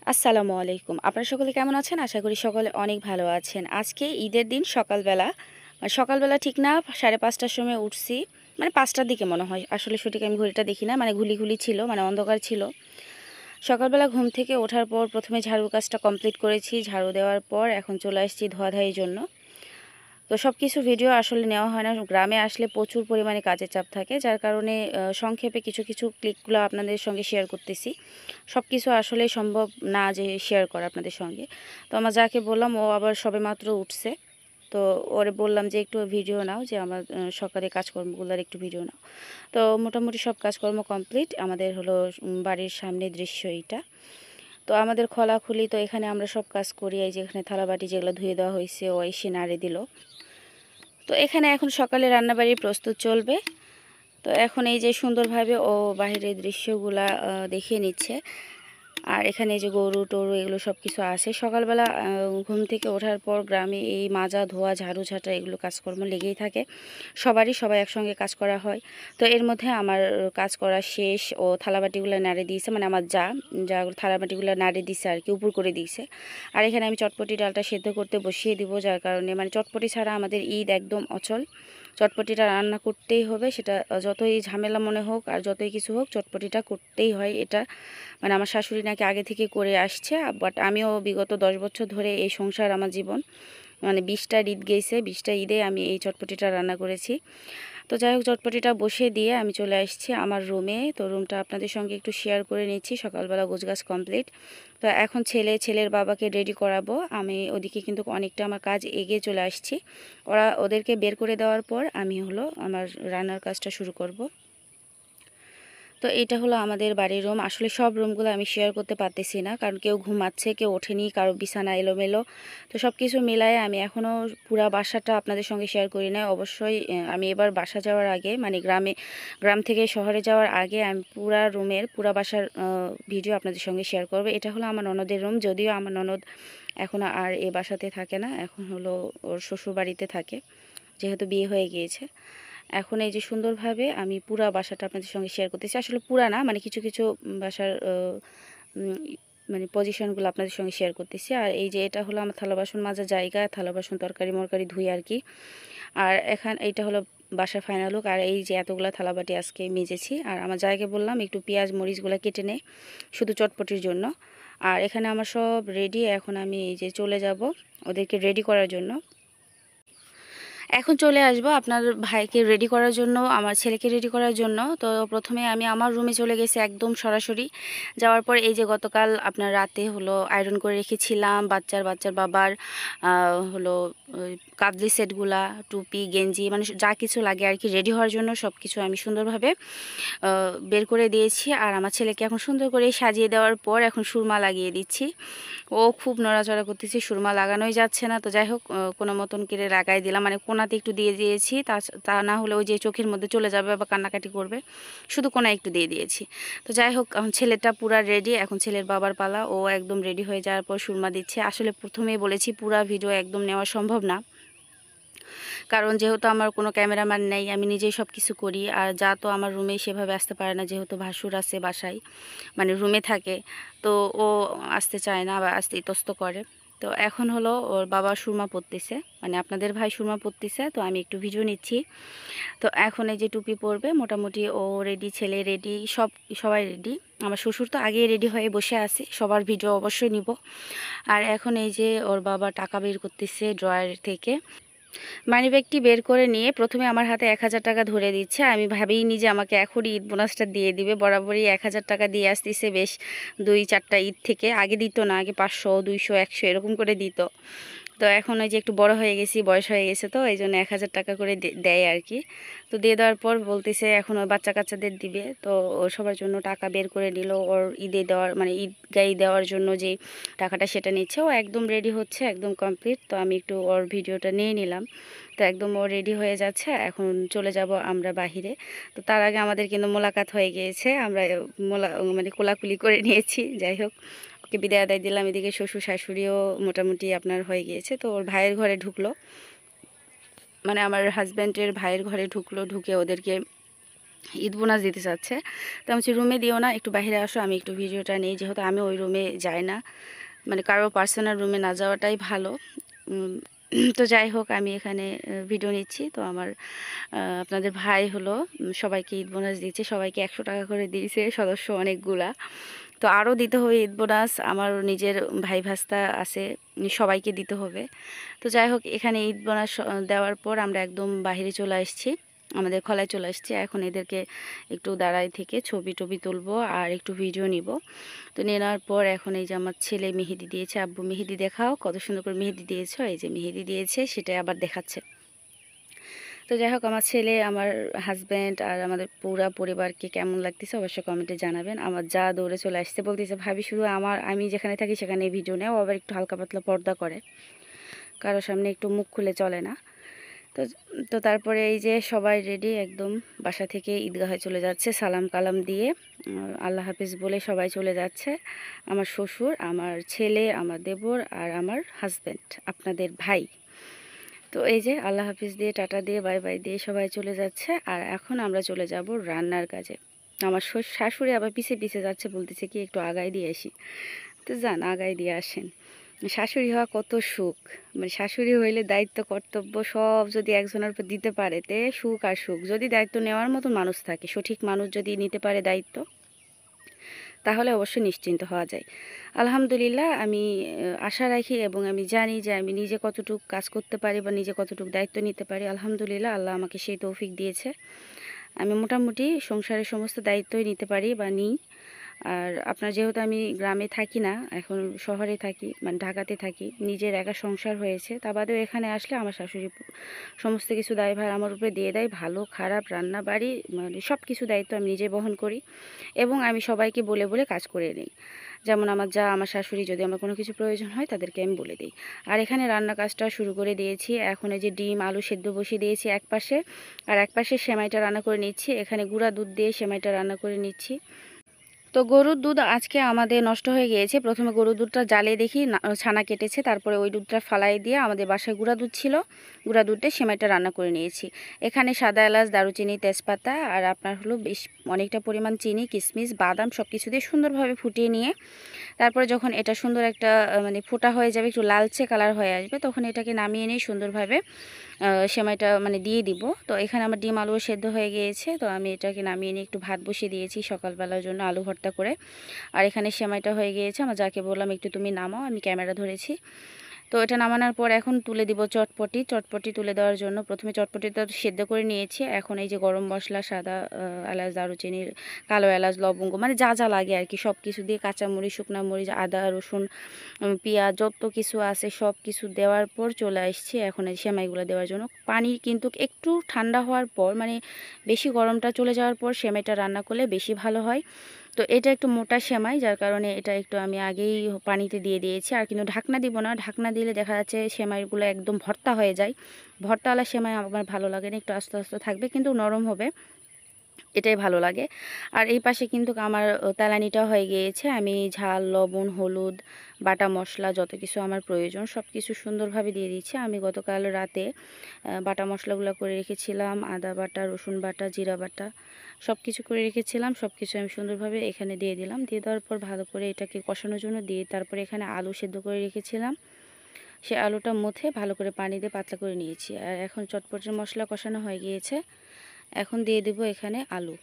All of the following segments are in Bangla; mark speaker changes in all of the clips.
Speaker 1: আসসালামু আলাইকুম। আপনারা সকলে কেমন আছেন? আশা করি সকলে অনেক ভালো আছেন। আজকে ঈদের দিন সকালবেলা, সকালবেলা ঠিক না 5:30টার সময় উঠছি। মানে 5টার দিকে মনে হয়। আসলে সঠিক আমি ঘড়িটা দেখি না। মানে ঘুলি ছিল, মানে অন্ধকার ছিল। সকালবেলা ঘুম থেকে ওঠার পর ১ম এ ঝাড়ুর কাজটা কমপ্লিট করেছি। ঝাড়ু দেওয়ার পর এখন চলে আসছি ধোয়াধাইয়ের জন্য। তো সবকিছু ভিডিও আসলে নেওয়া হয় না। গ্রামে আসলে প্রচুর পরিমাণে কাজের চাপ থাকে। যার কারণে সংক্ষেপে কিছু ক্লিকগুলো আপনাদের সঙ্গে শেয়ার করতেছি। সবকিছু আসলে সম্ভব না যে শেয়ার করা আপনাদের সঙ্গে। তো আমার যাকে বললাম ও আবার সবেমাত্র উঠছে। তো ওরে বললাম যে একটু ভিডিও নাও, যে আমার সকালে কাজকর্মগুলোর একটু ভিডিও নাও। তো মোটামুটি সব কাজকর্ম কমপ্লিট। আমাদের হলো বাড়ির সামনে দৃশ্য এইটা। তো আমাদের খোলাখুলি, তো এখানে আমরা সব কাজ করি। এই যে এখানে থালাবাটি যেগুলো ধুয়ে দেওয়া হয়েছে ও এসে নাড়ে দিল। তো এখানে এখন সকালে রান্নাবাড়ির প্রস্তুত চলবে। তো এখন এই যে সুন্দরভাবে ও বাহিরের দৃশ্যগুলা দেখিয়ে নিচ্ছে। আর এখানে এই যে গরু টরু এগুলো সব কিছু আছে। সকালবেলা ঘুম থেকে ওঠার পর গ্রামে এই মাজা ধোয়া ঝাড়ু ঝাঁটা এগুলো কাজকর্ম লেগেই থাকে। সবাই একসঙ্গে কাজ করা হয়। তো এর মধ্যে আমার কাজ করা শেষ। ও থালাবাটিগুলো নাড়ে দিয়েছে, মানে আমার যা থালাবাটিগুলো নাড়ে দিয়েছে আর কি, উপর করে দিয়েছে। আর এখানে আমি চটপটি ডালটা সেদ্ধ করতে বসিয়ে দিব, যার কারণে মানে চটপটি ছাড়া আমাদের ঈদ একদম অচল। চটপটিটা রান্না করতেই হবে, সেটা যতই ঝামেলা মনে হোক আর যতই কিছু হোক, চটপটিটা করতেই হয়। এটা মানে আমার শাশুড়ি নাকি আগে থেকে করে আসছে, বাট আমিও বিগত 10 বছর ধরে এই সংসার আমার জীবন। মানে 20টা ঈদ গেছে, 20টা ঈদে আমি এই চটপটিটা রান্না করেছি। তো যাই হোক, চটপটিটা বসিয়ে দিয়ে আমি চলে আসছি আমার রুমে। তো রুমটা আপনাদের সঙ্গে একটু শেয়ার করে নিচ্ছি। সকালবেলা গোছগাছ কমপ্লিট। তো এখন ছেলের বাবাকে রেডি করাবো। আমি ওদিকে কিন্তু অনেকটা আমার কাজ এগিয়ে চলে আসছি। ওদেরকে বের করে দেওয়ার পর আমি হলো আমার রান্নার কাজটা শুরু করব। তো এটা হলো আমাদের বাড়ির রুম। আসলে সব রুমগুলো আমি শেয়ার করতে পারতেছি না, কারণ কেউ ঘুমাচ্ছে, কেউ ওঠেনি, কারো বিছানা এলোমেলো। তো সব কিছু মিলায়ে আমি এখনও পুরা বাসাটা আপনাদের সঙ্গে শেয়ার করি না। অবশ্যই আমি এবার বাসা যাওয়ার আগে, মানে গ্রাম থেকে শহরে যাওয়ার আগে আমি পুরা বাসার ভিডিও আপনাদের সঙ্গে শেয়ার করব। এটা হলো আমার ননদের রুম। যদিও আমার ননদ এখন আর এ বাসাতে থাকে না, এখন হলো ওর শ্বশুর বাড়িতে থাকে, যেহেতু বিয়ে হয়ে গিয়েছে। এখন এই যে সুন্দরভাবে আমি পুরা বাসাটা আপনাদের সঙ্গে শেয়ার করতেছি। আসলে পুরা না, মানে কিছু বাসার উম, মানে পজিশনগুলো আপনাদের সঙ্গে শেয়ার করতেছি। আর এই যে এটা হলো আমার থালা বাসন মাজার জায়গা, থালা বাসন তরকারি মরকারি ধুই আর কি। আর এইটা হলো বাসার ফাইনাল লুক। আর এই যে এতগুলো থালাবাটি আজকে মেজেছি। আর আমার জায়গায় বললাম একটু পেঁয়াজ মরিচগুলো কেটে নে, শুধু চটপটির জন্য। আর এখানে আমার সব রেডি। এখন আমি এই যে চলে যাব ওদেরকে রেডি করার জন্য। এখন চলে আসবো আপনার ভাইকে রেডি করার জন্য, আমার ছেলেকে রেডি করার জন্য। তো প্রথমে আমি আমার রুমে চলে গেছি একদম সরাসরি। যাওয়ার পর এই যে গতকাল আপনার রাতে হলো আয়রন করে রেখেছিলাম বাচ্চার বাবার হলো ওই কাবলি সেটগুলা, টুপি গেঞ্জি, মানে যা কিছু লাগে আর কি রেডি হওয়ার জন্য, সব কিছু আমি সুন্দরভাবে বের করে দিয়েছি। আর আমার ছেলেকে এখন সুন্দর করে সাজিয়ে দেওয়ার পর এখন সুরমা লাগিয়ে দিচ্ছি। ও খুব নড়াচড়া করতেছে, সুরমা লাগানোই যাচ্ছে না। তো যাই হোক, কোনো মতন করে লাগাই দিলাম, মানে কোনাতে একটু দিয়ে দিয়েছি। তা না হলে ওই যে চোখের মধ্যে চলে যাবে বা কান্নাকাটি করবে, শুধু কোনায় একটু দিয়ে দিয়েছি। তো যাই হোক, এখন ছেলেটা পুরা রেডি। এখন ছেলের বাবার পালা। ও একদম রেডি হয়ে যাওয়ার পর সুরমা দিচ্ছে। আসলে প্রথমেই বলেছি পুরা ভিডিও একদম নেওয়া সম্ভব না, কারণ যেহেতু আমার কোনো ক্যামেরাম্যান নেই, আমি নিজেই সব কিছু করি। আর যা তো আমার রুমে সেভাবে আসতে পারে না, যেহেতু ভাসুর আছে বাসায়, মানে রুমে থাকে। তো ও আসতে চায় না বা আসতে ইতস্ত করে। তো এখন হলো ওর বাবা সুরমা পরতেছে, মানে আপনাদের ভাই সুরমা পরতেছে। তো আমি একটু ভিডিও নিচ্ছি। তো এখন এই যে টুপি পরবে, মোটামুটি ও রেডি, ছেলে রেডি, সবাই রেডি। আমার শ্বশুর তো আগেই রেডি হয়ে বসে আছে, সবার ভিডিও অবশ্যই নিব। আর এখন এই যে ওর বাবা টাকা বের করতেছে ড্রয়ার থেকে। মানিব্যাগটি বের করে নিয়ে প্রথমে আমার হাতে 1000 টাকা ধরে দিচ্ছে। আমি ভাবিনি যে আমাকে এখনই ঈদ বোনাসটা দিয়ে দিবে। বরাবরই 1000 টাকা দিয়ে আসতেছে বেশ 2-4টা ঈদ থেকে। আগে দিত না, আগে 500 200 100 এরকম করে দিত। তো এখন ওই যে একটু বড় হয়ে গেছি, বয়স হয়ে গেছে, তো এই জন্য 1000 টাকা করে দেয় আর কি। তো দিয়ে দেওয়ার পর বলতেছে এখন ওই বাচ্চা কাচ্চাদের দিবে। তো ও সবার জন্য টাকা বের করে নিল, ওর ঈদে দেওয়ার মানে ঈদ গাই দেওয়ার জন্য যে টাকাটা সেটা নিচ্ছে। ও একদম রেডি হচ্ছে, একদম কমপ্লিট। তো আমি একটু ওর ভিডিওটা নিয়ে নিলাম। তো একদম ও রেডি হয়ে যাচ্ছে, এখন চলে যাব আমরা বাহিরে। তো তার আগে আমাদের কিন্তু মোলাকাত হয়ে গিয়েছে, আমরা মানে কোলাকুলি করে নিয়েছি। যাই হোক, ওকে বিদায় আদায় দিলাম। এদিকে শ্বশুর শাশুড়িও মোটামুটি আপনার হয়ে গিয়েছে। তো ওর ভাইয়ের ঘরে ঢুকলো, মানে আমার হাজব্যান্ডের ভাইয়ের ঘরে ঢুকলো, ঢুকে ওদেরকে ঈদ বোনাস দিতে চাচ্ছে। তো আমি বলছি রুমে দিও না, একটু বাইরে আসো, আমি একটু ভিডিওটা নিই, যেহেতু আমি ওই রুমে যাই না, মানে কারো পার্সোনাল রুমে না যাওয়াটাই ভালো। তো যাই হোক, আমি এখানে ভিডিও নিচ্ছি। তো আমার আপনাদের ভাই হলো সবাইকে ঈদ বোনাস দিচ্ছে, সবাইকে 100 টাকা করে দিয়েছে, সদস্য অনেকগুলা। তো আরও দিতে হবে ঈদ বোনাস, আমার নিজের ভাই ভাস্তা আছে, সবাইকে দিতে হবে। তো যাই হোক, এখানে ঈদ বোনাস দেওয়ার পর আমরা একদম বাইরে চলে আসছি, আমাদের খলায় চলে আসছি। এখন এদেরকে একটু দাঁড়ায় থেকে ছবি টবি তুলবো আর একটু ভিডিও নিব। তো নেওয়ার পর এখন এই যে আমার ছেলে মেহেদি দিয়েছে, আব্বু মেহেদি দেখাও, কত সুন্দর করে মেহেদি দিয়েছ, এই যে মেহেদি দিয়েছে সেটাই আবার দেখাচ্ছে। তো যাই হোক, আমার ছেলে, আমার হাজব্যান্ড আর আমাদের পুরা পরিবারকে কেমন লাগতেছে অবশ্যই কমেন্টে জানাবেন। আমার যা দৌড়ে চলে আসছে, বলতেছে ভাবি শুধু আমি যেখানে থাকি সেখানে ভিডিও নেও, আবার একটু হালকা পাতলা পর্দা করে, কারোর সামনে একটু মুখ খুলে চলে না। তো তো তারপরে এই যে সবাই রেডি, একদম বাসা থেকে ঈদগাহে চলে যাচ্ছে, সালাম কালাম দিয়ে আল্লাহ হাফিজ বলে সবাই চলে যাচ্ছে। আমার শ্বশুর, আমার ছেলে, আমার দেবর আর আমার হাজব্যান্ড, আপনাদের ভাই। তো এই যে আল্লাহ হাফিজ দিয়ে টাটা দিয়ে বাই বাই দিয়ে সবাই চলে যাচ্ছে। আর এখন আমরা চলে যাব রান্নার কাজে। আমার শাশুড়ি আবার পিছে পিছে যাচ্ছে, বলতেছে কি একটু আগায় দিয়ে আসি। তো যান, আগায় দিয়ে আসেন। শাশুড়ি হওয়া কত সুখ, মানে শাশুড়ি হইলে দায়িত্ব কর্তব্য সব যদি একজনের উপর দিতে পারে তে সুখ আর সুখ। যদি দায়িত্ব নেওয়ার মতো মানুষ থাকে, সঠিক মানুষ যদি নিতে পারে দায়িত্ব, তাহলে অবশ্যই নিশ্চিন্ত হওয়া যায়। আলহামদুলিল্লাহ, আমি আশা রাখি এবং আমি জানি যে আমি নিজে কতটুকু কাজ করতে পারি বা নিজে কতটুকু দায়িত্ব নিতে পারি। আলহামদুলিল্লাহ, আল্লাহ আমাকে সেই তৌফিক দিয়েছে। আমি মোটামুটি সংসারের সমস্ত দায়িত্বই নিতে পারি বা নিই। আর আপনার যেহেতু আমি গ্রামে থাকি না, এখন শহরে থাকি, মানে ঢাকাতে থাকি, নিজের একা সংসার হয়েছে, তা বাদেও এখানে আসলে আমার শাশুড়ি সমস্ত কিছু দায়ভার আমার উপরে দিয়ে দেয়। ভালো খারাপ রান্না বাড়ি মানে সব কিছু দায়িত্ব আমি নিজে বহন করি এবং আমি সবাইকে বলে বলে কাজ করে নিই। যেমন আমার যা, আমার শাশুড়ি, যদি আমার কোনো কিছু প্রয়োজন হয় তাদেরকে আমি বলে দিই। আর এখানে রান্না কাজটা শুরু করে দিয়েছি। এখন এই যে ডিম আলু সেদ্ধ বসিয়ে দিয়েছি এক পাশে, আর এক পাশে সেমাইটা রান্না করে নিচ্ছি। এখানে গুঁড়া দুধ দিয়ে সেমাইটা রান্না করে নিচ্ছি। তো গরুর দুধ আজকে আমাদের নষ্ট হয়ে গিয়েছে। প্রথমে গরুর দুধটা জ্বালিয়ে দেখি ছানা কেটেছে, তারপরে ওই দুধটা ফালাই দিয়ে আমাদের বাসায় গুঁড়া দুধ ছিল, গুঁড়া দুধে সেমাইটা রান্না করে নিয়েছি। এখানে সাদা এলাচ, দারুচিনি, তেজপাতা আর আপনার হলো বেশ অনেকটা পরিমাণ চিনি, কিশমিশ, বাদাম সব কিছু দিয়ে সুন্দরভাবে ফুটিয়ে নিয়ে তারপরে যখন এটা সুন্দর একটা মানে ফোটা হয়ে যাবে, একটু লালচে কালার হয়ে আসবে, তখন এটাকে নামিয়ে নিয়ে সুন্দরভাবে সেমাইটা মানে দিয়ে দিব। তো এখানে আমার ডিম আলু সেদ্ধ হয়ে গিয়েছে, তো আমি এটাকে নামিয়ে নিয়ে একটু ভাত বসিয়ে দিয়েছি সকালবেলার জন্য আলু ভর্তা করে। আর এখানে সেমাইটা হয়ে গিয়েছে, আমার যাকে বললাম একটু তুমি নামাও, আমি ক্যামেরা ধরেছি। তো এটা নামানোর পর এখন তুলে দিব চটপটি। চটপটি তুলে দেওয়ার জন্য প্রথমে চটপটিটা সেদ্ধ করে নিয়েছি। এখন এই যে গরম মশলা, সাদা এলাচ, দারুচিনি, কালো এলাচ, লবঙ্গ, মানে যা যা লাগে আর কি সব কিছু দিয়ে, কাঁচামরিচ, শুকনা মরিচ, আদা রসুন, পেঁয়াজ, যত কিছু আছে সব কিছু দেওয়ার পর চলে আসছি এখন এই সেমাইগুলো দেওয়ার জন্য। পানি কিন্তু একটু ঠান্ডা হওয়ার পর, মানে বেশি গরমটা চলে যাওয়ার পর সেমাইটা রান্না করলে বেশি ভালো হয়। তো এটা একটু মোটা সেমাই, যার কারণে এটা একটু আমি আগেই পানিতে দিয়ে দিয়েছি। আর কিন্তু ঢাকনা দিব না, ঢাকনা দিলে দেখা যাচ্ছে সেমাইগুলো একদম ভর্তা হয়ে যায়। ভর্তাওয়ালা সেমাই আমার ভালো লাগে না, একটু আস্তে আস্তে থাকবে কিন্তু নরম হবে, এটাই ভালো লাগে। আর এই পাশে কিন্তু আমার তেলানিটা হয়ে গিয়েছে। আমি ঝাল, লবণ, হলুদ, বাটা মশলা যত কিছু আমার প্রয়োজন সব কিছু সুন্দরভাবে দিয়ে দিচ্ছি। আমি গতকাল রাতে বাটা মশলাগুলো করে রেখেছিলাম, আদা বাটা, রসুন বাটা, জিরা বাটা সব কিছু করে রেখেছিলাম। সব কিছু আমি সুন্দরভাবে এখানে দিয়ে দিলাম। দিয়ে দেওয়ার পর ভালো করে এটাকে কষানোর জন্য দিয়ে, তারপরে এখানে আলু সেদ্ধ করে রেখেছিলাম, সে আলুটা মথে ভালো করে পানি দিয়ে পাতলা করে নিয়েছি। আর এখন চটপটের মশলা কষানো হয়ে গিয়েছে, এখন দিয়ে দেব এখানে আলু।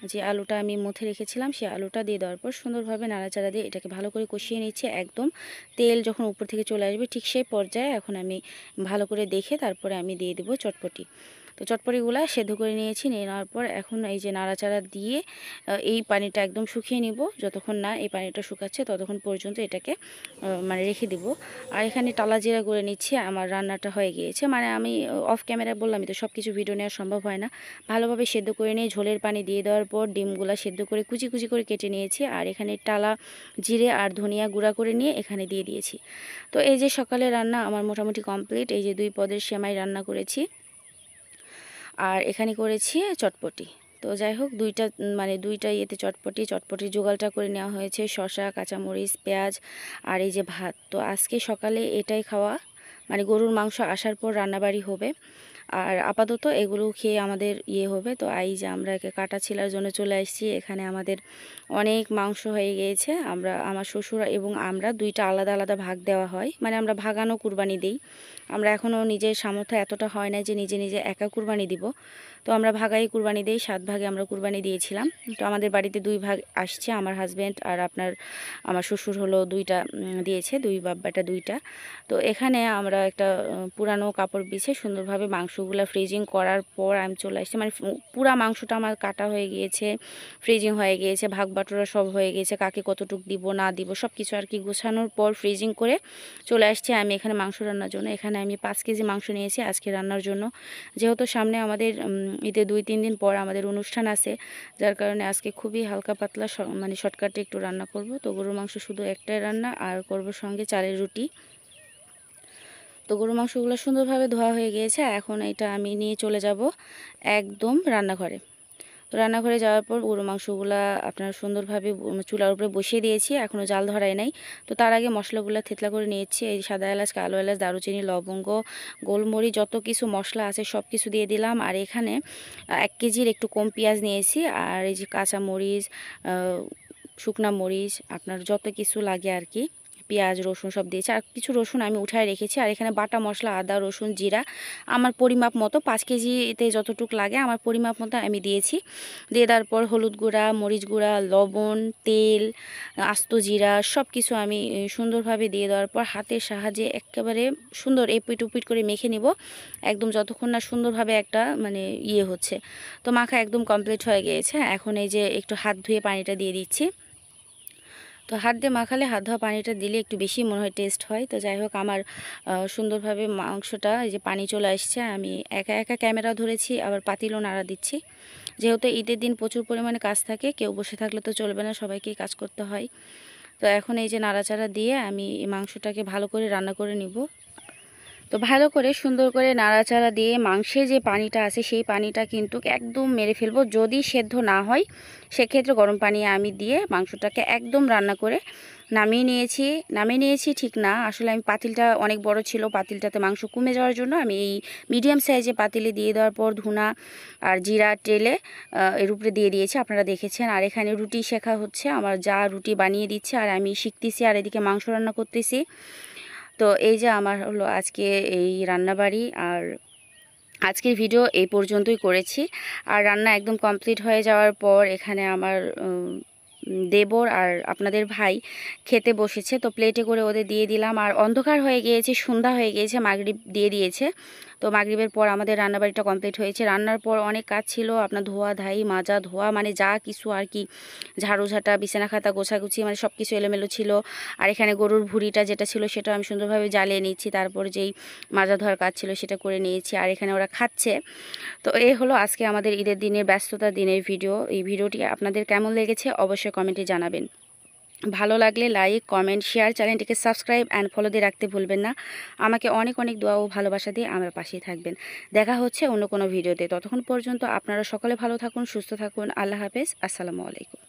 Speaker 1: যে আলুটা আমি মথে রেখেছিলাম সেই আলুটা দিয়ে দেওয়ার পর সুন্দরভাবে নাড়াচাড়া দিয়ে এটাকে ভালো করে কষিয়ে নিচ্ছি। একদম তেল যখন উপর থেকে চলে আসবে ঠিক সেই পর্যায়ে এখন আমি ভালো করে দেখে তারপরে আমি দিয়ে দেবো চটপটি। তো চটপটিগুলো সেদ্ধ করে নিয়েছি, নিয়ে নেওয়ার পর এখন এই যে নাড়াচাড়া দিয়ে এই পানিটা একদম শুকিয়ে নিব। যতক্ষণ না এই পানিটা শুকাচ্ছে ততক্ষণ পর্যন্ত এটাকে মানে রেখে দিব। আর এখানে টালা জিরা করে নিচ্ছি, আমার রান্নাটা হয়ে গিয়েছে। মানে আমি অফ ক্যামেরায় বললাম, তো সব কিছু ভিডিও নেওয়া সম্ভব হয় না। ভালোভাবে সেদ্ধ করে নিয়ে ঝোলের পানি দিয়ে দেওয়ার পর ডিমগুলো সেদ্ধ করে কুচি কুচি করে কেটে নিয়েছি। আর এখানে টালা জিরে আর ধনিয়া গুঁড়া করে নিয়ে এখানে দিয়ে দিয়েছি। তো এই যে সকালে রান্না আমার মোটামুটি কমপ্লিট। এই যে 2 পদের সেমাই রান্না করেছি আর এখানে করেছি চটপটি। তো যাই হোক, দুইটা ইয়েতে চটপটির জোগাড়টা করে নেওয়া হয়েছে, শসা, কাঁচামরিচ, পেঁয়াজ আর এই যে ভাত। তো আজকে সকালে এটাই খাওয়া, মানে গরুর মাংস আসার পর রান্নাবাড়ি হবে। আর আপাতত এগুলো খেয়ে আমাদের হবে। তো এই যে আমরা একে কাটা ছিলার জন্য চলে আসছি। এখানে আমাদের অনেক মাংস হয়ে গিয়েছে। আমার শ্বশুর এবং আমরা দুইটা আলাদা আলাদা ভাগ দেওয়া হয়, মানে আমরা ভাগানো কুরবানি দিই। আমরা এখনও নিজের সামর্থ্য এতটা হয় না যে নিজে নিজে একা কুরবানি দিব। তো আমরা ভাগাই কুরবানি দিই, 7 ভাগে আমরা কুরবানি দিয়েছিলাম। তো আমাদের বাড়িতে 2 ভাগ আসছে, আমার হাজব্যান্ড আর আমার শ্বশুর হলো 2টা দিয়েছে, 2 বাপ বেটা 2টা। তো এখানে আমরা একটা পুরানো কাপড় বিছিয়ে সুন্দরভাবে মাংসগুলো ফ্রিজিং করার পর আমি চলে আসছি। মানে পুরা মাংসটা আমার কাটা হয়ে গিয়েছে, ফ্রিজিং হয়ে গিয়েছে, ভাগ বাটোরা সব হয়ে গিয়েছে, কাকে কতটুকু দিব না দিব সব কিছু আর কি গোছানোর পর ফ্রিজিং করে চলে আসছি আমি এখানে মাংস রান্নার জন্য। এখানে আমি 5 কেজি মাংস নিয়েছি আজকে রান্নার জন্য। যেহেতু সামনে আমাদের ঈদে 2-3 দিন পর আমাদের অনুষ্ঠান আছে, যার কারণে আজকে খুবই হালকা পাতলা মানে শর্টকাটে একটু রান্না করব। তো গরুর মাংস শুধু একটাই রান্না, আর করব সঙ্গে চালের রুটি। তো গরুর মাংসগুলো সুন্দরভাবে ধোয়া হয়ে গিয়েছে। এখন এটা আমি নিয়ে চলে যাব একদম রান্নাঘরে। তো রান্নাঘরে যাওয়ার পর গরুর মাংসগুলা আপনার সুন্দরভাবে চুলার উপরে বসিয়ে দিয়েছি, এখনও জাল ধরাই নাই। তো তার আগে মশলাগুলো থেতলা করে নিয়েছি। এই সাদা এলাচ, কালো এলাচ, দারুচিনি, লবঙ্গ, গোলমরিচ, যত কিছু মশলা আছে সব কিছু দিয়ে দিলাম। আর এখানে 1 কেজির একটু কম পেঁয়াজ নিয়েছি, আর এই যে কাঁচা মরিচ, শুকনা মরিচ, আপনার যত কিছু লাগে আর কি, পেঁয়াজ রসুন সব দিয়েছি। আর কিছু রসুন আমি উঠায় রেখেছি। আর এখানে বাটা মশলা আদা রসুন জিরা আমার পরিমাপ মতো 5 কেজিতে যতটুকু লাগে আমার পরিমাপ মতো আমি দিয়েছি। দিয়ে দেওয়ার পর হলুদ গুঁড়া, মরিচ গুঁড়া, লবণ, তেল, আস্ত জিরা সব কিছু আমি সুন্দরভাবে দিয়ে দেওয়ার পর হাতের সাহায্যে একেবারে সুন্দর এপিট উপিট করে মেখে নিব, একদম যতক্ষণ না সুন্দরভাবে একটা মানে হচ্ছে। তো মাখা একদম কমপ্লিট হয়ে গিয়েছে। এখন এই যে একটু হাত ধুয়ে পানিটা দিয়ে দিচ্ছি। তো হাত দিয়ে মাখালে, হাত ধোয়া পানিটা দিলে একটু বেশি মনে হয় টেস্ট হয়। তো যাই হোক, আমার সুন্দরভাবে মাংসটা এই যে পানি চলে আসছে, আমি একা একা ক্যামেরা ধরেছি, আবার পাতিলও নাড়া দিচ্ছি। যেহেতু ঈদের দিন প্রচুর পরিমাণে কাজ থাকে, কেউ বসে থাকলে তো চলবে না, সবাইকেই কাজ করতে হয়। তো এখন এই যে নাড়াচাড়া দিয়ে আমি এই মাংসটাকে ভালো করে রান্না করে নিব। তো ভালো করে সুন্দর করে নাড়াচাড়া দিয়ে মাংসে যে পানিটা আছে সেই পানিটা কিন্তু একদম মেরে ফেলবো। যদি সেদ্ধ না হয় সেক্ষেত্রে গরম পানি আমি দিয়ে মাংসটাকে একদম রান্না করে নামিয়ে নিয়েছি ঠিক না, আসলে আমি পাতিলটা অনেক বড় ছিল, পাতিলটাতে মাংস কমে যাওয়ার জন্য আমি এই মিডিয়াম সাইজে পাতিলে দিয়ে দেওয়ার পর ধুনা আর জিরা টেলে এর উপরে দিয়ে দিয়েছি, আপনারা দেখেছেন। আর এখানে রুটি শেখা হচ্ছে, আমার যা রুটি বানিয়ে দিচ্ছে আর আমি শিখতেছি, আর এদিকে মাংস রান্না করতেছি। তো এই যে আমার হলো আজকে এই রান্নাবাড়ি, আর আজকের ভিডিও এই পর্যন্তই করেছি। আর রান্না একদম কমপ্লিট হয়ে যাওয়ার পর এখানে আমার দেবর আর আপনাদের ভাই খেতে বসেছে। তো প্লেটে করে ওদের দিয়ে দিলাম। আর অন্ধকার হয়ে গিয়েছে, সন্ধ্যা হয়ে গিয়েছে, মাগরিব দিয়ে দিয়েছে। তো মাগরিবের পর আমাদের রান্নাবাড়িটা কমপ্লিট হয়েছে। রান্নার পর অনেক কাজ ছিল, আপনার ধোয়া ধাই মাজা ধোয়া, মানে যা কিছু আর কি, ঝাড়ু ঝাঁটা, বিছানা খাতা গোছাগুছি, মানে সব কিছু এলোমেলো ছিল। আর এখানে গরুর ভুঁড়িটা যেটা ছিল সেটা আমি সুন্দরভাবে জ্বালিয়ে নিচ্ছি, তারপর যেই মাজা ধোয়ার কাজ ছিল সেটা করে নিয়েছি। আর এখানে ওরা খাচ্ছে। তো এই হলো আজকে আমাদের ঈদের দিনের ব্যস্ততার দিনের ভিডিও। এই ভিডিওটি আপনাদের কেমন লেগেছে অবশ্যই কমেন্টে জানাবেন। ভালো লাগলে লাইক, কমেন্ট, শেয়ার, চ্যানেলটিকে সাবস্ক্রাইব অ্যান্ড ফলো দিয়ে রাখতে ভুলবেন না। আমাকে অনেক অনেক দোয়া ও ভালোবাসা দিয়ে আমার পাশেই থাকবেন। দেখা হচ্ছে অন্য কোনো ভিডিওতে। ততক্ষণ পর্যন্ত আপনারা সকলে ভালো থাকুন, সুস্থ থাকুন। আল্লাহ হাফেজ, আসসালামু আলাইকুম।